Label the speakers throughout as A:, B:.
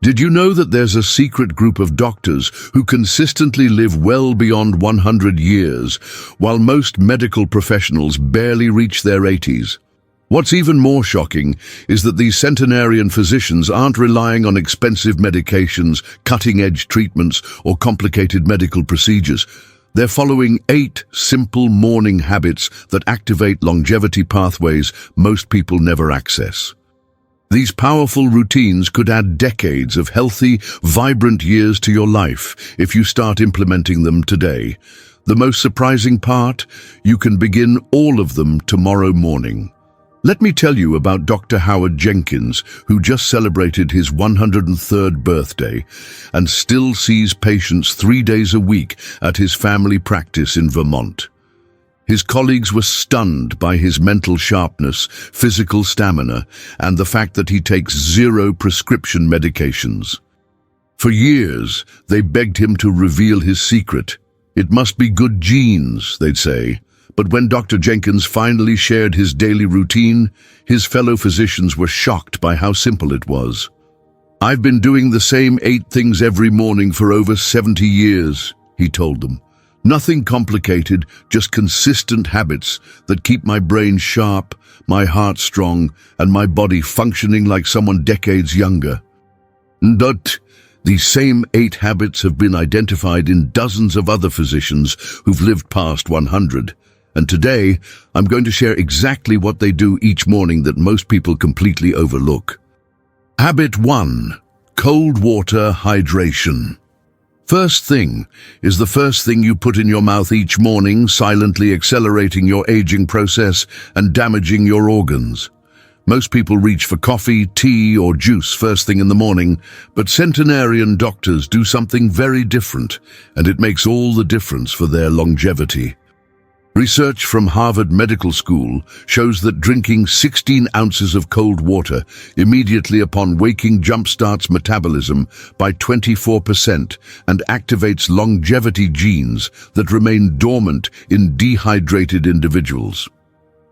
A: Did you know that there's a secret group of doctors who consistently live well beyond 100 years, while most medical professionals barely reach their 80s? What's even more shocking is that these centenarian physicians aren't relying on expensive medications, cutting-edge treatments, or complicated medical procedures. They're following 8 simple morning habits that activate longevity pathways most people never access. These powerful routines could add decades of healthy, vibrant years to your life if you start implementing them today. The most surprising part? You can begin all of them tomorrow morning. Let me tell you about Dr. Howard Jenkins, who just celebrated his 103rd birthday and still sees patients 3 days a week at his family practice in Vermont. His colleagues were stunned by his mental sharpness, physical stamina, and the fact that he takes 0 prescription medications. For years, they begged him to reveal his secret. It must be good genes, they'd say. But when Dr. Jenkins finally shared his daily routine, his fellow physicians were shocked by how simple it was. "I've been doing the same 8 things every morning for over 70 years, he told them. "Nothing complicated, just consistent habits that keep my brain sharp, my heart strong, and my body functioning like someone decades younger." But these same 8 habits have been identified in dozens of other physicians who've lived past 100. And today, I'm going to share exactly what they do each morning that most people completely overlook. Habit 1. Cold water hydration. First thing is the first thing you put in your mouth each morning, silently accelerating your aging process and damaging your organs. Most people reach for coffee, tea, or juice first thing in the morning, but centenarian doctors do something very different, and it makes all the difference for their longevity. Research from Harvard Medical School shows that drinking 16 ounces of cold water immediately upon waking jumpstarts metabolism by 24% and activates longevity genes that remain dormant in dehydrated individuals.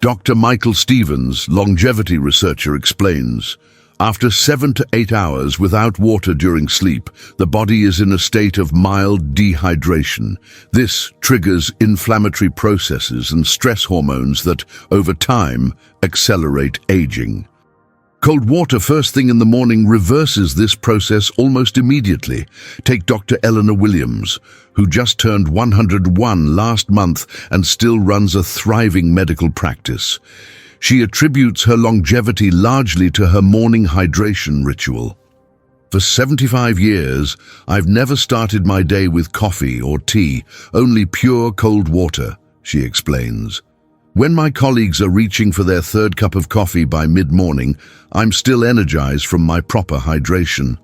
A: Dr. Michael Stevens, longevity researcher, explains, "After 7 to 8 hours without water during sleep, the body is in a state of mild dehydration. This triggers inflammatory processes and stress hormones that, over time, accelerate aging. Cold water first thing in the morning reverses this process almost immediately. Take Dr. Eleanor Williams, who just turned 101 last month and still runs a thriving medical practice. She attributes her longevity largely to her morning hydration ritual. "For 75 years, I've never started my day with coffee or tea, only pure cold water," she explains. "When my colleagues are reaching for their 3rd cup of coffee by mid-morning, I'm still energized from my proper hydration.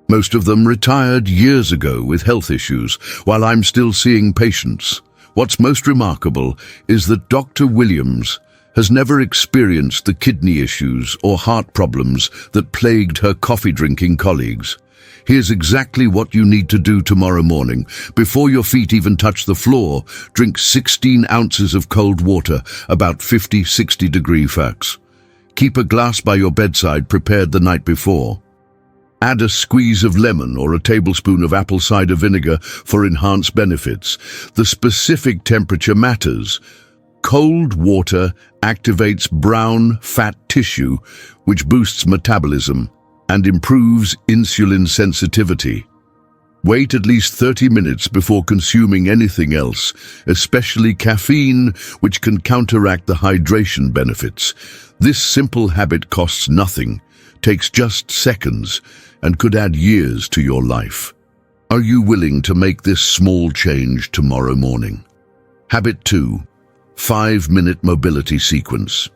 A: Most of them retired years ago with health issues, while I'm still seeing patients. What's most remarkable is that Dr. Williams has never experienced the kidney issues or heart problems that plagued her coffee-drinking colleagues. Here's exactly what you need to do tomorrow morning. Before your feet even touch the floor, drink 16 ounces of cold water, about 50-60 degree Fahrenheit. Keep a glass by your bedside prepared the night before. Add a squeeze of lemon or a tablespoon of apple cider vinegar for enhanced benefits. The specific temperature matters. Cold water activates brown fat tissue, which boosts metabolism and improves insulin sensitivity. Wait at least 30 minutes before consuming anything else, especially caffeine, which can counteract the hydration benefits. This simple habit costs nothing, takes just seconds, and could add years to your life. Are you willing to make this small change tomorrow morning? Habit 2. 5-minute mobility sequence.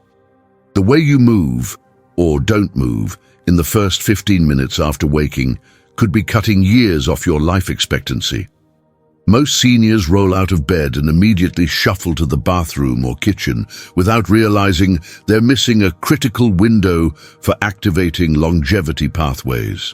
A: The way you move, or don't move, in the first 15 minutes after waking could be cutting years off your life expectancy. Most seniors roll out of bed and immediately shuffle to the bathroom or kitchen without realizing they're missing a critical window for activating longevity pathways.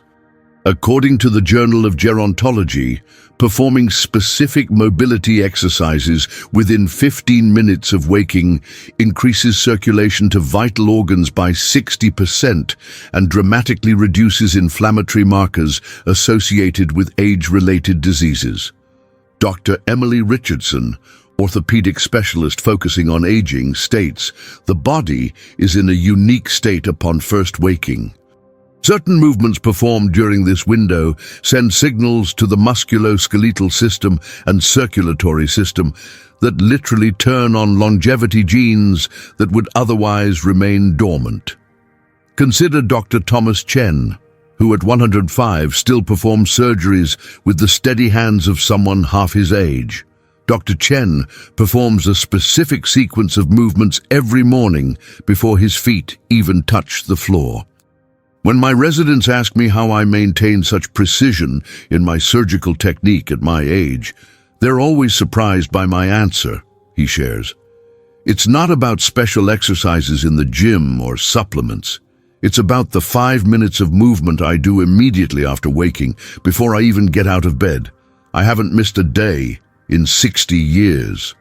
A: According to the Journal of Gerontology, performing specific mobility exercises within 15 minutes of waking increases circulation to vital organs by 60% and dramatically reduces inflammatory markers associated with age-related diseases. Dr. Emily Richardson, orthopedic specialist focusing on aging, states, "The body is in a unique state upon first waking. Certain movements performed during this window send signals to the musculoskeletal system and circulatory system that literally turn on longevity genes that would otherwise remain dormant." Consider Dr. Thomas Chen, who at 105 still performs surgeries with the steady hands of someone half his age. Dr. Chen performs a specific sequence of movements every morning before his feet even touch the floor. When my residents ask me how I maintain such precision in my surgical technique at my age, they're always surprised by my answer, he shares. It's not about special exercises in the gym or supplements. It's about the 5 minutes of movement I do immediately after waking, before I even get out of bed. I haven't missed a day in 60 years.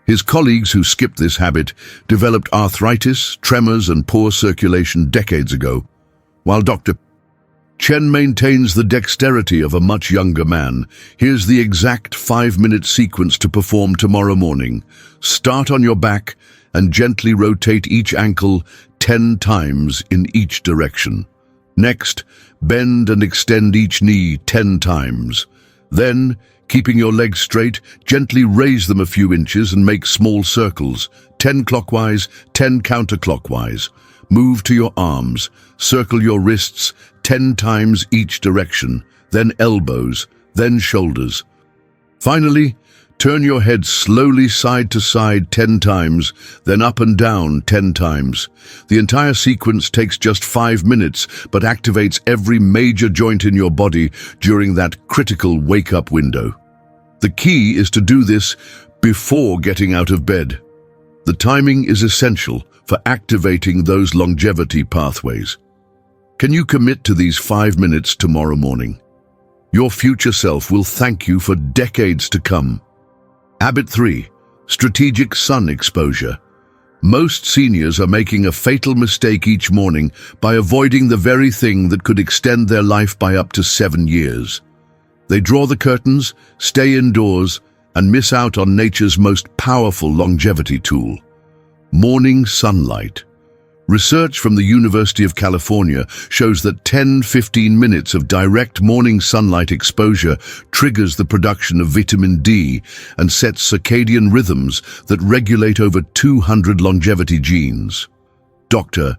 A: His colleagues who skipped this habit developed arthritis, tremors, and poor circulation decades ago, while Dr. Chen maintains the dexterity of a much younger man. Here's the exact 5-minute sequence to perform tomorrow morning. Start on your back and gently rotate each ankle 10 times in each direction. Next, bend and extend each knee 10 times. Then, keeping your legs straight, gently raise them a few inches and make small circles, 10 clockwise, 10 counterclockwise. Move to your arms, circle your wrists 10 times each direction, then elbows, then shoulders. Finally, turn your head slowly side to side 10 times, then up and down 10 times. The entire sequence takes just 5 minutes, but activates every major joint in your body during that critical wake-up window. The key is to do this before getting out of bed. The timing is essential for activating those longevity pathways. Can you commit to these 5 minutes tomorrow morning? Your future self will thank you for decades to come. Habit 3. Strategic sun exposure. Most seniors are making a fatal mistake each morning by avoiding the very thing that could extend their life by up to 7 years. They draw the curtains, stay indoors, and miss out on nature's most powerful longevity tool: morning sunlight. Research from the University of California shows that 10-15 minutes of direct morning sunlight exposure triggers the production of vitamin D and sets circadian rhythms that regulate over 200 longevity genes. Dr.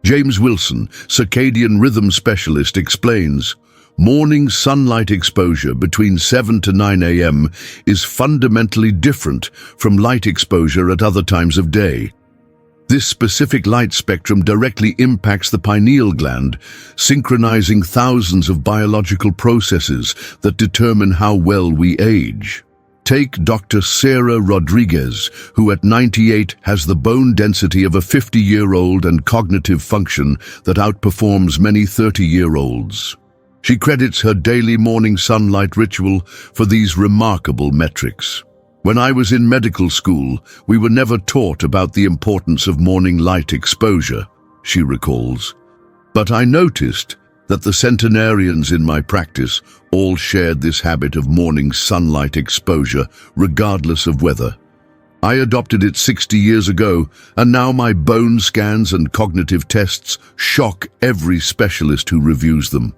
A: James Wilson, circadian rhythm specialist, explains, morning sunlight exposure between 7 to 9 a.m. is fundamentally different from light exposure at other times of day. This specific light spectrum directly impacts the pineal gland, synchronizing thousands of biological processes that determine how well we age. Take Dr. Sarah Rodriguez, who at 98 has the bone density of a 50-year-old and cognitive function that outperforms many 30-year-olds. She credits her daily morning sunlight ritual for these remarkable metrics. When I was in medical school, we were never taught about the importance of morning light exposure, she recalls. But I noticed that the centenarians in my practice all shared this habit of morning sunlight exposure, regardless of weather. I adopted it 60 years ago, and now my bone scans and cognitive tests shock every specialist who reviews them.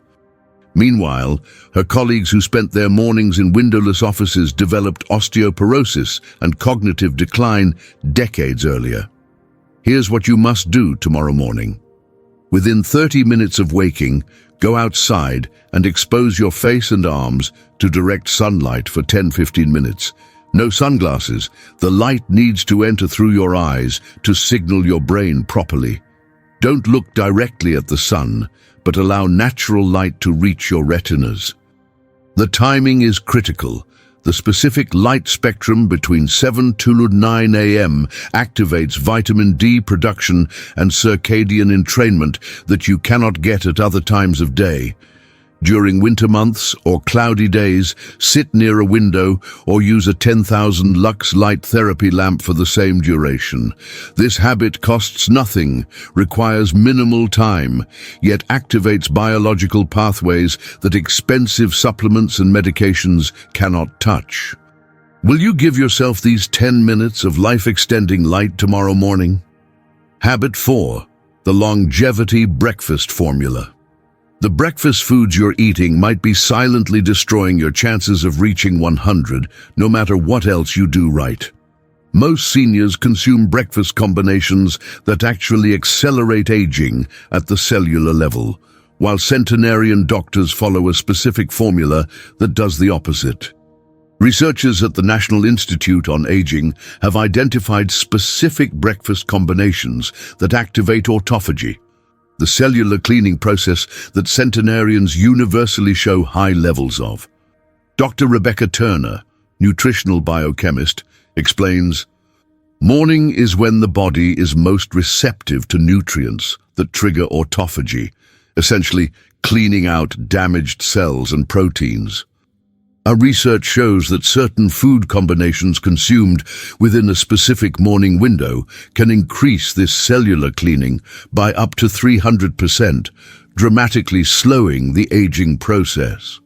A: Meanwhile, her colleagues who spent their mornings in windowless offices developed osteoporosis and cognitive decline decades earlier. Here's what you must do tomorrow morning. Within 30 minutes of waking, go outside and expose your face and arms to direct sunlight for 10-15 minutes. No sunglasses. The light needs to enter through your eyes to signal your brain properly. Don't look directly at the sun, but allow natural light to reach your retinas. The timing is critical. The specific light spectrum between 7 to 9 a.m. activates vitamin D production and circadian entrainment that you cannot get at other times of day. During winter months or cloudy days, sit near a window or use a 10,000 lux light therapy lamp for the same duration. This habit costs nothing, requires minimal time, yet activates biological pathways that expensive supplements and medications cannot touch. Will you give yourself these 10 minutes of life-extending light tomorrow morning? Habit 4. The longevity breakfast formula. The breakfast foods you're eating might be silently destroying your chances of reaching 100, no matter what else you do right. Most seniors consume breakfast combinations that actually accelerate aging at the cellular level, while centenarian doctors follow a specific formula that does the opposite. Researchers at the National Institute on Aging have identified specific breakfast combinations that activate autophagy, the cellular cleaning process that centenarians universally show high levels of. Dr. Rebecca Turner, nutritional biochemist, explains, "Morning is when the body is most receptive to nutrients that trigger autophagy, essentially cleaning out damaged cells and proteins. Our research shows that certain food combinations consumed within a specific morning window can increase this cellular cleaning by up to 300%, dramatically slowing the aging process."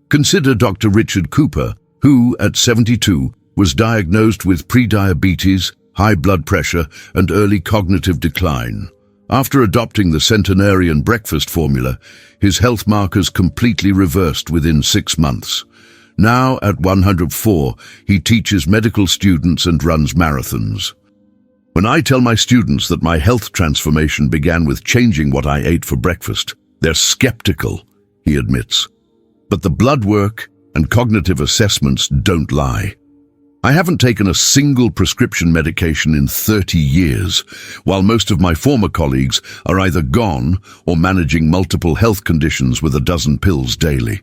A: Consider Dr. Richard Cooper, who, at 72, was diagnosed with prediabetes, high blood pressure, and early cognitive decline. After adopting the centenarian breakfast formula, his health markers completely reversed within 6 months. Now, at 104, he teaches medical students and runs marathons. "When I tell my students that my health transformation began with changing what I ate for breakfast, they're skeptical," he admits. But the blood work and cognitive assessments don't lie. "I haven't taken a single prescription medication in 30 years, while most of my former colleagues are either gone or managing multiple health conditions with a dozen pills daily."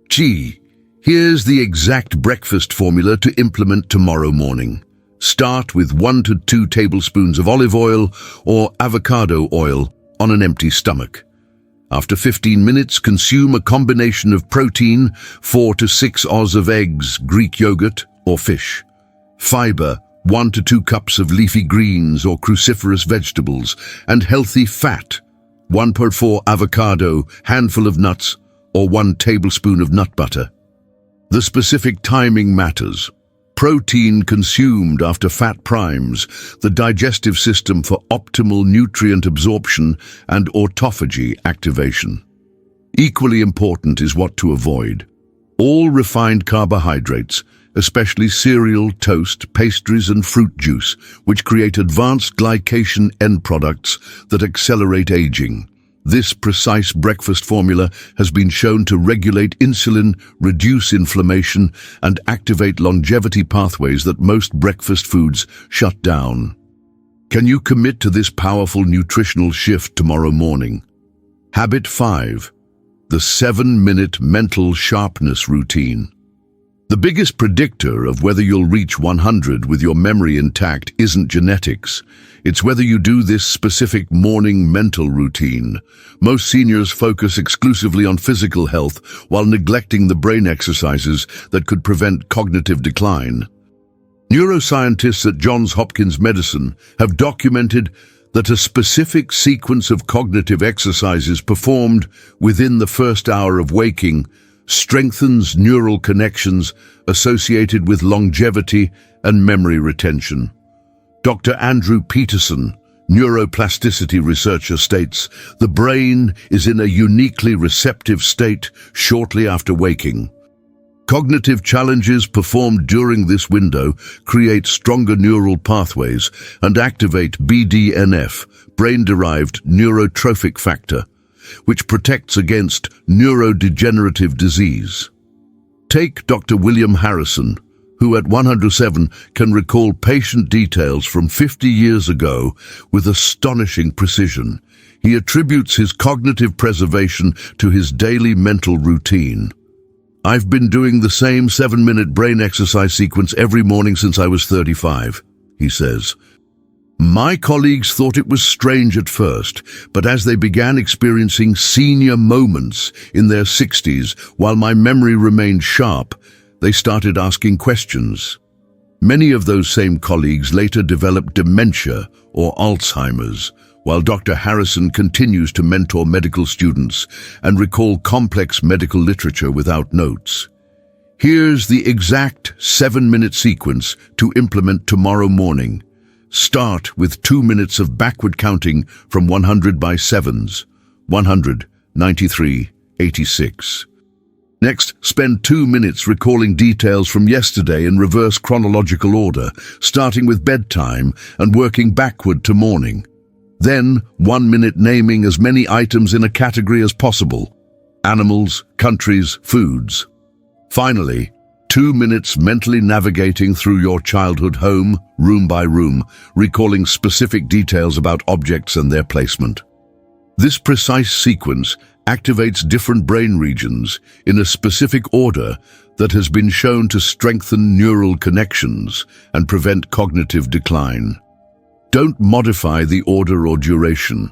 A: Gee, here's the exact breakfast formula to implement tomorrow morning. Start with 1 to 2 tablespoons of olive oil or avocado oil on an empty stomach. After 15 minutes, consume a combination of protein, 4 to 6 oz of eggs, Greek yogurt, or fish. Fiber, 1 to 2 cups of leafy greens or cruciferous vegetables, and healthy fat, 1 per 4 avocado, handful of nuts, or 1 tablespoon of nut butter. The specific timing matters. Protein consumed after fat primes the digestive system for optimal nutrient absorption and autophagy activation. Equally important is what to avoid. All refined carbohydrates, especially cereal, toast, pastries, and fruit juice, which create advanced glycation end products that accelerate aging. This precise breakfast formula has been shown to regulate insulin, reduce inflammation, and activate longevity pathways that most breakfast foods shut down. Can you commit to this powerful nutritional shift tomorrow morning? Habit 5. The 7-minute mental sharpness routine. The biggest predictor of whether you'll reach 100 with your memory intact isn't genetics. It's whether you do this specific morning mental routine. Most seniors focus exclusively on physical health while neglecting the brain exercises that could prevent cognitive decline. Neuroscientists at Johns Hopkins Medicine have documented that a specific sequence of cognitive exercises performed within the first hour of waking strengthens neural connections associated with longevity and memory retention. Dr. Andrew Peterson, neuroplasticity researcher, states, "The brain is in a uniquely receptive state shortly after waking. Cognitive challenges performed during this window create stronger neural pathways and activate BDNF, brain-derived neurotrophic factor, which protects against neurodegenerative disease." Take Dr. William Harrison, who at 107 can recall patient details from 50 years ago with astonishing precision. He attributes his cognitive preservation to his daily mental routine. "I've been doing the same 7-minute brain exercise sequence every morning since I was 35, he says. My colleagues thought it was strange at first, but as they began experiencing senior moments in their 60s, while my memory remained sharp, they started asking questions. Many of those same colleagues later developed dementia or Alzheimer's, while Dr. Harrison continues to mentor medical students and recall complex medical literature without notes. Here's the exact 7-minute sequence to implement tomorrow morning. Start with 2 minutes of backward counting from 100 by sevens. 100, 93, 86. Next, spend 2 minutes recalling details from yesterday in reverse chronological order, starting with bedtime and working backward to morning. Then, 1 minute naming as many items in a category as possible: animals, countries, foods. Finally, 2 minutes mentally navigating through your childhood home, room by room, recalling specific details about objects and their placement. This precise sequence activates different brain regions in a specific order that has been shown to strengthen neural connections and prevent cognitive decline. Don't modify the order or duration.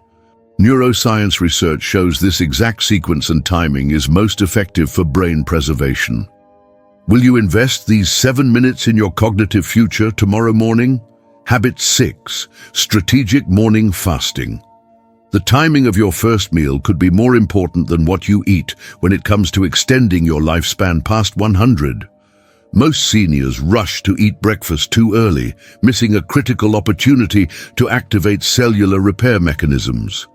A: Neuroscience research shows this exact sequence and timing is most effective for brain preservation. Will you invest these 7 minutes in your cognitive future tomorrow morning? Habit 6. Strategic morning fasting. The timing of your first meal could be more important than what you eat when it comes to extending your lifespan past 100. Most seniors rush to eat breakfast too early, missing a critical opportunity to activate cellular repair mechanisms.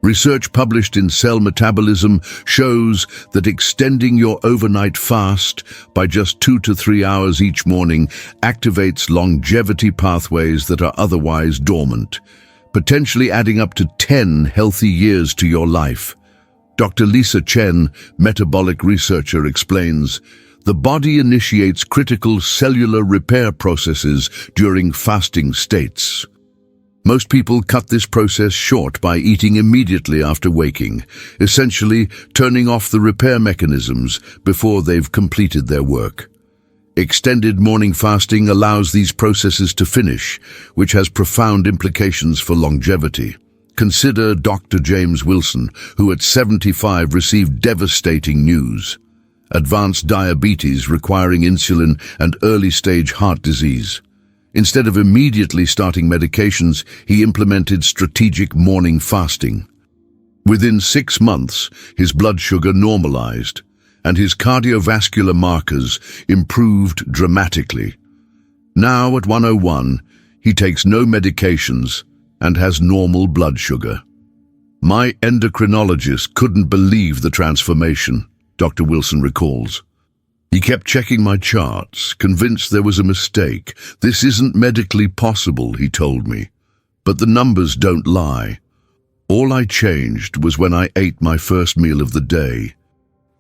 A: Research published in Cell Metabolism shows that extending your overnight fast by just 2 to 3 hours each morning activates longevity pathways that are otherwise dormant, potentially adding up to 10 healthy years to your life. Dr. Lisa Chen, metabolic researcher, explains, the body initiates critical cellular repair processes during fasting states. Most people cut this process short by eating immediately after waking, essentially turning off the repair mechanisms before they've completed their work. Extended morning fasting allows these processes to finish, which has profound implications for longevity. Consider Dr. James Wilson, who at 75 received devastating news: advanced diabetes requiring insulin and early-stage heart disease. Instead of immediately starting medications, he implemented strategic morning fasting. Within 6 months, his blood sugar normalized, and his cardiovascular markers improved dramatically. Now, at 101, he takes no medications and has normal blood sugar. My endocrinologist couldn't believe the transformation, Dr. Wilson recalls. He kept checking my charts, convinced there was a mistake. This isn't medically possible, he told me. But the numbers don't lie. All I changed was when I ate my first meal of the day.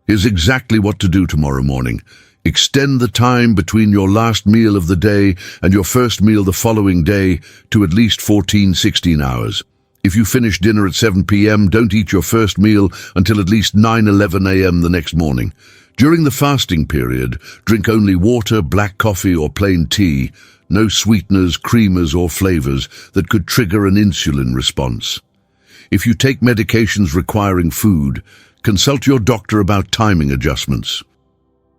A: Here's exactly what to do tomorrow morning. Extend the time between your last meal of the day and your first meal the following day to at least 14-16 hours. If you finish dinner at 7 p.m., don't eat your first meal until at least 9-11 a.m. the next morning. During the fasting period, drink only water, black coffee, or plain tea, no sweeteners, creamers, or flavors that could trigger an insulin response. If you take medications requiring food, consult your doctor about timing adjustments.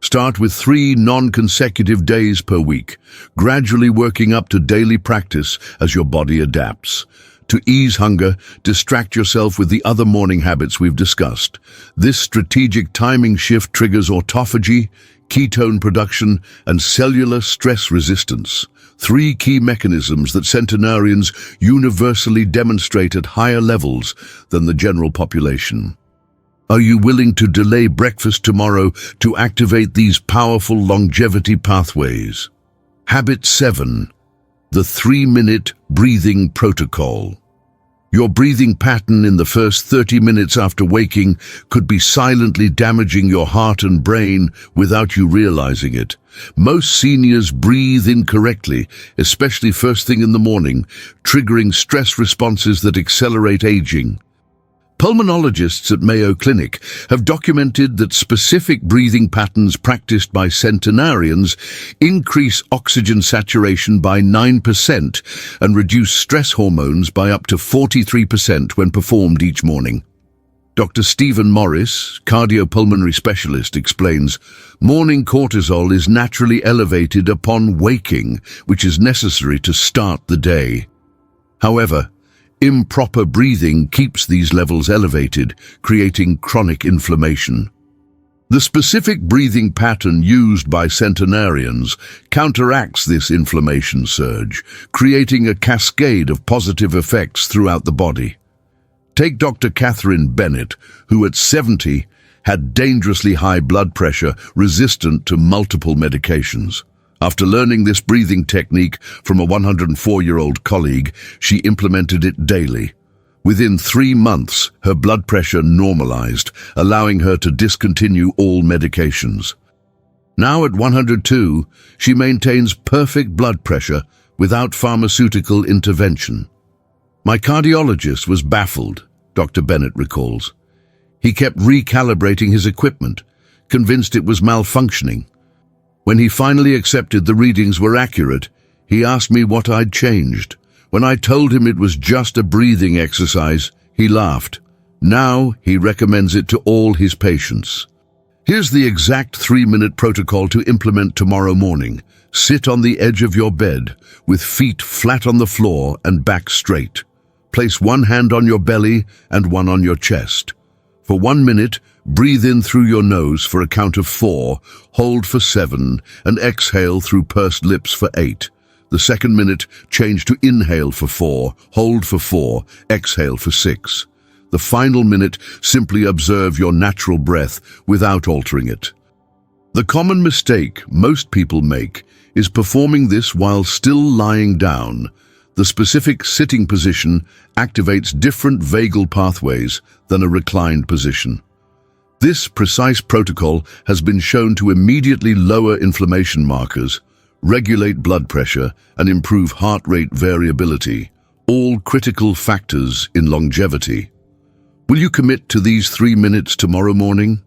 A: Start with 3 non-consecutive days per week, gradually working up to daily practice as your body adapts. To ease hunger, distract yourself with the other morning habits we've discussed. This strategic timing shift triggers autophagy, ketone production, and cellular stress resistance. 3 key mechanisms that centenarians universally demonstrate at higher levels than the general population. Are you willing to delay breakfast tomorrow to activate these powerful longevity pathways? Habit 7. The 3-minute breathing protocol. Your breathing pattern in the first 30 minutes after waking could be silently damaging your heart and brain without you realizing it. Most seniors breathe incorrectly, especially first thing in the morning, triggering stress responses that accelerate aging. Pulmonologists at Mayo Clinic have documented that specific breathing patterns practiced by centenarians increase oxygen saturation by 9% and reduce stress hormones by up to 43% when performed each morning. Dr. Stephen Morris, cardiopulmonary specialist, explains, morning cortisol is naturally elevated upon waking, which is necessary to start the day. However, improper breathing keeps these levels elevated, creating chronic inflammation. The specific breathing pattern used by centenarians counteracts this inflammation surge, creating a cascade of positive effects throughout the body. Take Dr. Catherine Bennett, who at 70 had dangerously high blood pressure resistant to multiple medications. After learning this breathing technique from a 104-year-old colleague, she implemented it daily. Within 3 months, her blood pressure normalized, allowing her to discontinue all medications. Now at 102, she maintains perfect blood pressure without pharmaceutical intervention. My cardiologist was baffled, Dr. Bennett recalls. He kept recalibrating his equipment, convinced it was malfunctioning. When he finally accepted the readings were accurate, he asked me what I'd changed. When I told him it was just a breathing exercise, he laughed. Now he recommends it to all his patients. Here's the exact 3-minute protocol to implement tomorrow morning. Sit on the edge of your bed, with feet flat on the floor and back straight. Place one hand on your belly and one on your chest. For 1 minute, breathe in through your nose for a count of 4, hold for 7, and exhale through pursed lips for 8. The second minute, change to inhale for 4, hold for 4, exhale for 6. The final minute, simply observe your natural breath without altering it. The common mistake most people make is performing this while still lying down. The specific sitting position activates different vagal pathways than a reclined position. This precise protocol has been shown to immediately lower inflammation markers, regulate blood pressure, and improve heart rate variability, all critical factors in longevity. Will you commit to these 3 minutes tomorrow morning?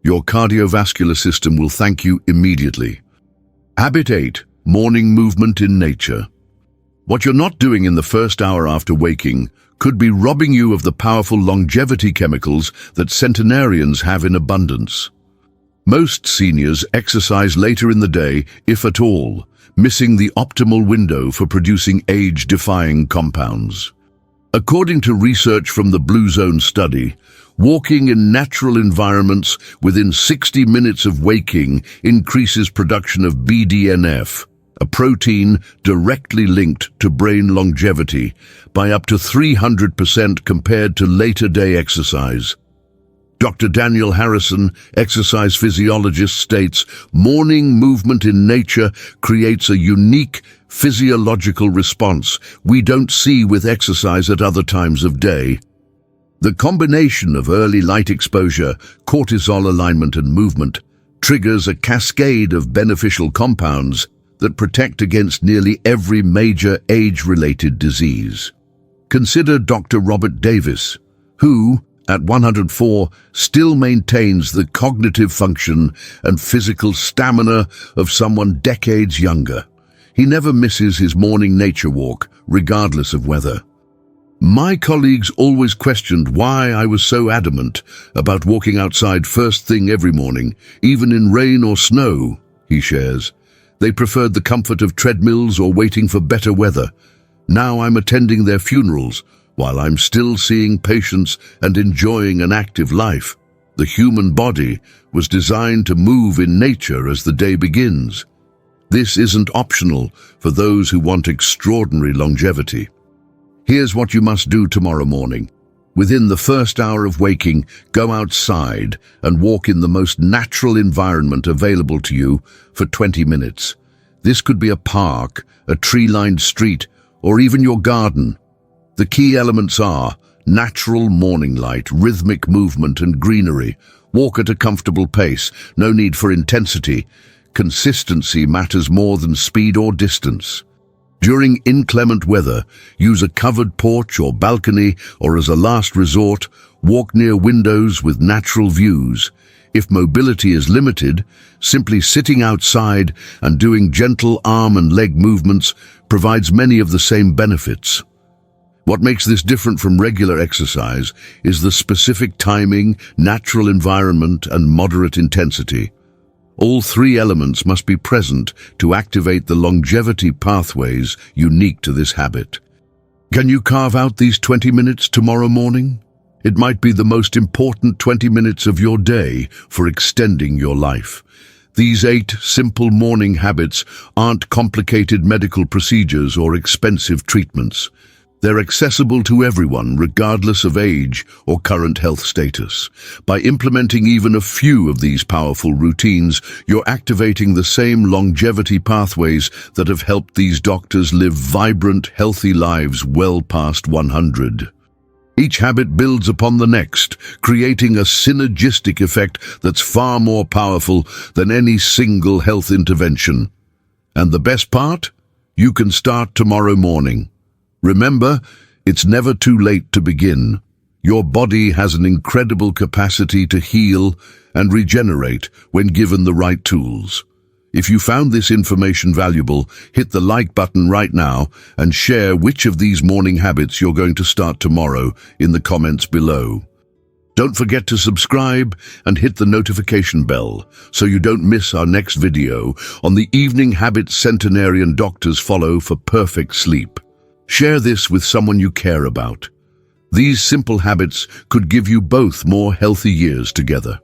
A: Your cardiovascular system will thank you immediately. Habit 8. Morning movement in nature. What you're not doing in the first hour after waking could be robbing you of the powerful longevity chemicals that centenarians have in abundance. Most seniors exercise later in the day, if at all, missing the optimal window for producing age-defying compounds. According to research from the Blue Zone study, walking in natural environments within 60 minutes of waking increases production of BDNF, a protein directly linked to brain longevity, by up to 300% compared to later day exercise. Dr. Daniel Harrison, exercise physiologist, states, morning movement in nature creates a unique physiological response we don't see with exercise at other times of day. The combination of early light exposure, cortisol alignment and movement triggers a cascade of beneficial compounds that protect against nearly every major age-related disease. Consider Dr. Robert Davis, who, at 104, still maintains the cognitive function and physical stamina of someone decades younger. He never misses his morning nature walk, regardless of weather. My colleagues always questioned why I was so adamant about walking outside first thing every morning, even in rain or snow, he shares. They preferred the comfort of treadmills or waiting for better weather. Now I'm attending their funerals, while I'm still seeing patients and enjoying an active life. The human body was designed to move in nature as the day begins. This isn't optional for those who want extraordinary longevity. Here's what you must do tomorrow morning. Within the first hour of waking, go outside and walk in the most natural environment available to you for 20 minutes. This could be a park, a tree-lined street, or even your garden. The key elements are natural morning light, rhythmic movement and greenery. Walk at a comfortable pace, no need for intensity. Consistency matters more than speed or distance. During inclement weather, use a covered porch or balcony, or as a last resort, Walk near windows with natural views. If mobility is limited, simply sitting outside and doing gentle arm and leg movements provides many of the same benefits. What makes this different from regular exercise is the specific timing, natural environment, and moderate intensity. All three elements must be present to activate the longevity pathways unique to this habit. Can you carve out these 20 minutes tomorrow morning? It might be the most important 20 minutes of your day for extending your life. These 8 simple morning habits aren't complicated medical procedures or expensive treatments. They're accessible to everyone, regardless of age or current health status. By implementing even a few of these powerful routines, you're activating the same longevity pathways that have helped these doctors live vibrant, healthy lives well past 100. Each habit builds upon the next, creating a synergistic effect that's far more powerful than any single health intervention. And the best part? You can start tomorrow morning. Remember, it's never too late to begin. Your body has an incredible capacity to heal and regenerate when given the right tools. If you found this information valuable, hit the like button right now and share which of these morning habits you're going to start tomorrow in the comments below. Don't forget to subscribe and hit the notification bell so you don't miss our next video on the evening habits centenarian doctors follow for perfect sleep. Share this with someone you care about. These simple habits could give you both more healthy years together.